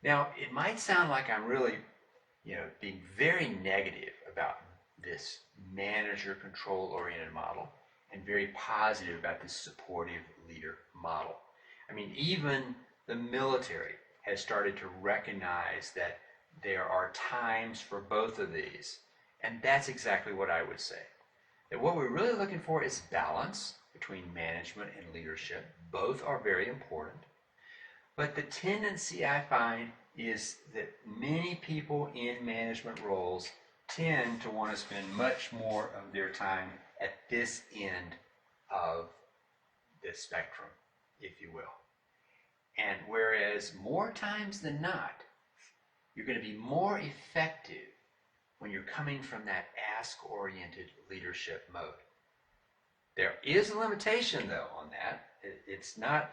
Now, it might sound like I'm really, being very negative about this manager control oriented model and very positive about this supportive leader model. I mean, even the military has started to recognize that there are times for both of these. And that's exactly what I would say. That what we're really looking for is balance between management and leadership. Both are very important. But the tendency I find is that many people in management roles tend to want to spend much more of their time at this end of the spectrum, if you will. And whereas more times than not, you're going to be more effective when you're coming from that ask-oriented leadership mode. There is a limitation, though, on that. It's not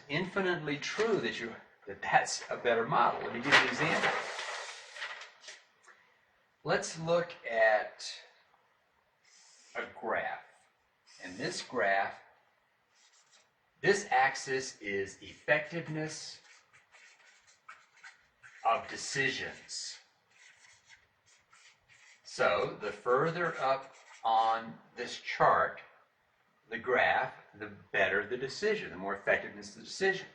infinitely true that that's a better model. Let me give you an example. Let's look at a graph. And this graph, this axis is effectiveness of decisions. So the further up on this chart, the graph, the better the decision, the more effectiveness of the decision.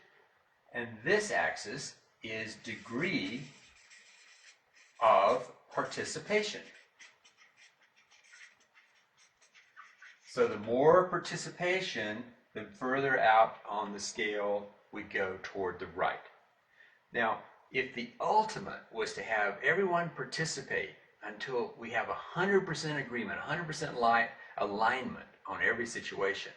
And this axis is degree of participation. So the more participation, the further out on the scale we go toward the right. Now, if the ultimate was to have everyone participate until we have 100% agreement, 100% alignment on every situation,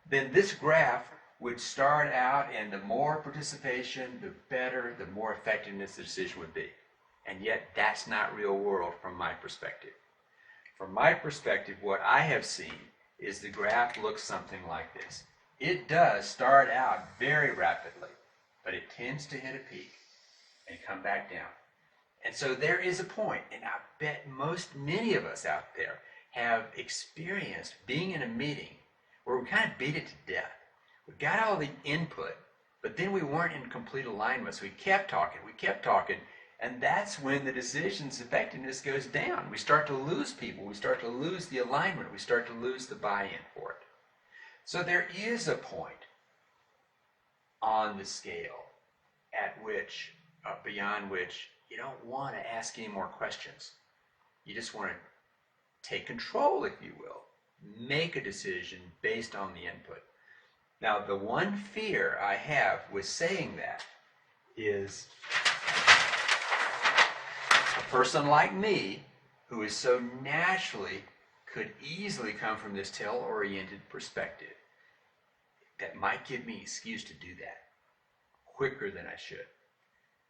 then this graph would start out, and the more participation, the better, the more effectiveness the decision would be. And yet, that's not real world from my perspective. From my perspective, what I have seen is the graph looks something like this. It does start out very rapidly, but it tends to hit a peak and come back down. And so there is a point, and I bet many of us out there have experienced being in a meeting where we kind of beat it to death. We got all the input, but then we weren't in complete alignment, so we kept talking, and that's when the decision's effectiveness goes down. We start to lose people, we start to lose the alignment, we start to lose the buy-in for it. So there is a point on the scale beyond which you don't want to ask any more questions. You just want to take control, if you will, make a decision based on the input. Now, the one fear I have with saying that is a person like me, who is so naturally, could easily come from this tail-oriented perspective, that might give me an excuse to do that quicker than I should.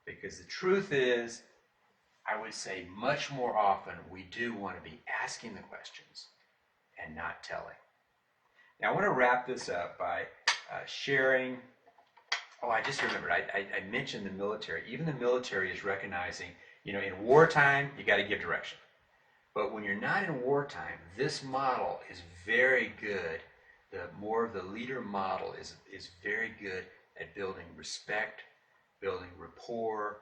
Because the truth is, I would say much more often we do want to be asking the questions and not telling. Now I want to wrap this up by sharing. I just remembered, I mentioned the military. Even the military is recognizing, in wartime, you got to give direction. But when you're not in wartime, this model is very good. The more of the leader model is very good at building respect, building rapport,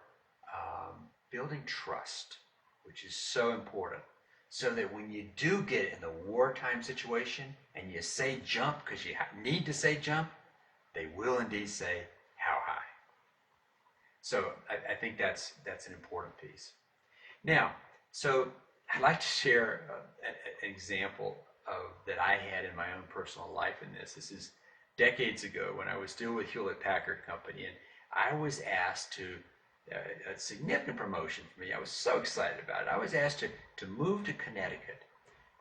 building trust, which is so important. So that when you do get in the wartime situation and you say jump because you need to say jump, they will indeed say how high. So I think that's an important piece. Now, so I'd like to share an example that I had in my own personal life in this. This is decades ago when I was still with Hewlett-Packard Company, and I was asked to, a significant promotion for me. I was so excited about it. I was asked to move to Connecticut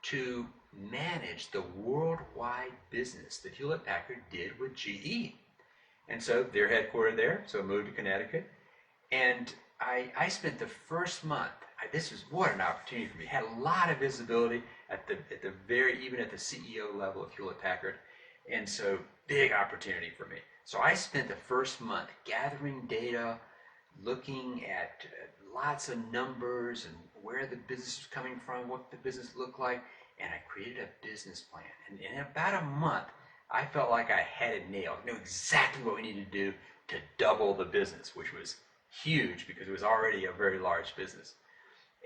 to manage the worldwide business that Hewlett-Packard did with GE. And so they're headquartered there, so I moved to Connecticut. And I spent the first month, what an opportunity for me. Had a lot of visibility even at the CEO level of Hewlett-Packard. And so big opportunity for me. So I spent the first month gathering data, looking at lots of numbers and where the business was coming from, what the business looked like, and I created a business plan. And in about a month, I felt like I had it nailed. I knew exactly what we needed to do. to double the business, which was huge because it was already a very large business.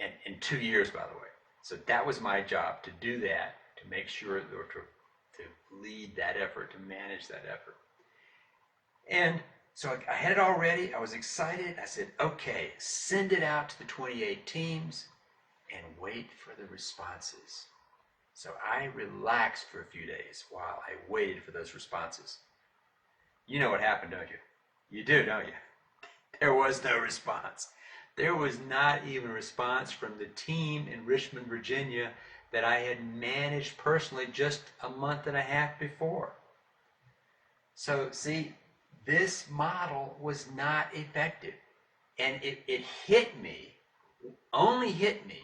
And in 2 years, by the way. So that was my job, to do that, to make sure, or to lead that effort, to manage that effort. And so I had it all ready. I was excited. I said, okay, send it out to the 28 teams and wait for the responses. So I relaxed for a few days while I waited for those responses. You know what happened, don't you? You do, don't you? There was no response. There was not even a response from the team in Richmond, Virginia that I had managed personally just a month and a half before. So see, this model was not effective. And it hit me, only hit me,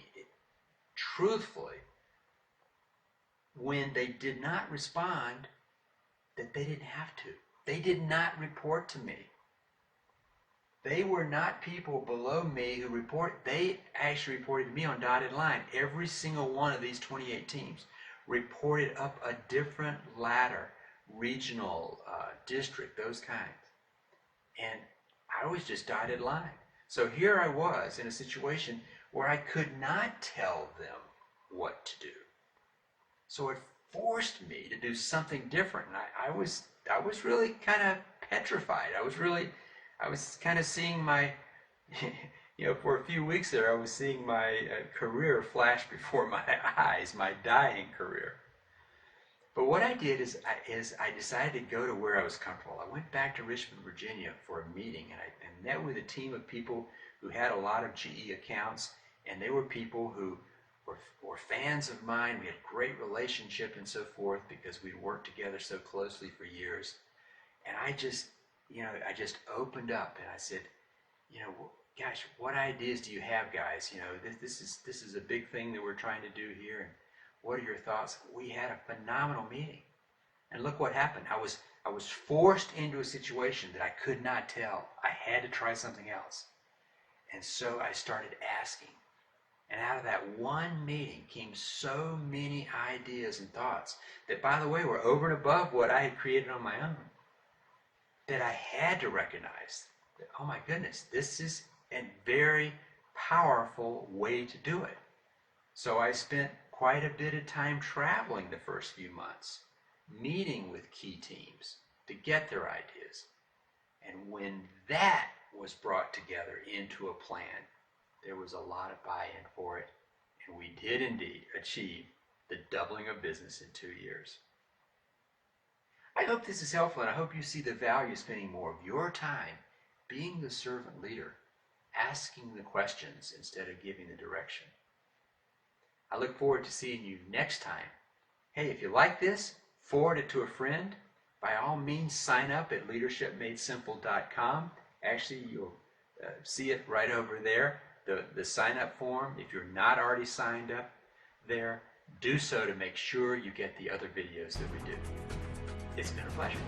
truthfully, when they did not respond, that they didn't have to. They did not report to me. They were not people below me who report. They actually reported to me on dotted line. Every single one of these 28 teams reported up a different ladder, regional, district, those kinds. And I was just dotted line. So here I was in a situation where I could not tell them what to do. So it forced me to do something different. And I was really kind of petrified. I was kind of seeing my, for a few weeks there, I was seeing my career flash before my eyes, my dying career. But what I did is I decided to go to where I was comfortable. I went back to Richmond, Virginia for a meeting, and I met with a team of people who had a lot of GE accounts, and they were people who were fans of mine. We had a great relationship and so forth because we'd worked together so closely for years. And I just opened up and I said, gosh, what ideas do you have, guys? This is a big thing that we're trying to do here, and what are your thoughts? We had a phenomenal meeting, and look what happened. I was forced into a situation that I could not tell. I had to try something else, and so I started asking. And out of that one meeting came so many ideas and thoughts that, by the way, were over and above what I had created on my own, that I had to recognize that, oh my goodness, this is a very powerful way to do it. So I spent quite a bit of time traveling the first few months, meeting with key teams to get their ideas. And when that was brought together into a plan, there was a lot of buy-in for it, and we did indeed achieve the doubling of business in 2 years. I hope this is helpful, and I hope you see the value of spending more of your time being the servant leader, asking the questions instead of giving the direction. I look forward to seeing you next time. Hey, if you like this, forward it to a friend. By all means, sign up at leadershipmadesimple.com. Actually, you'll see it right over there, the sign-up form. If you're not already signed up there, do so to make sure you get the other videos that we do. It's been a pleasure.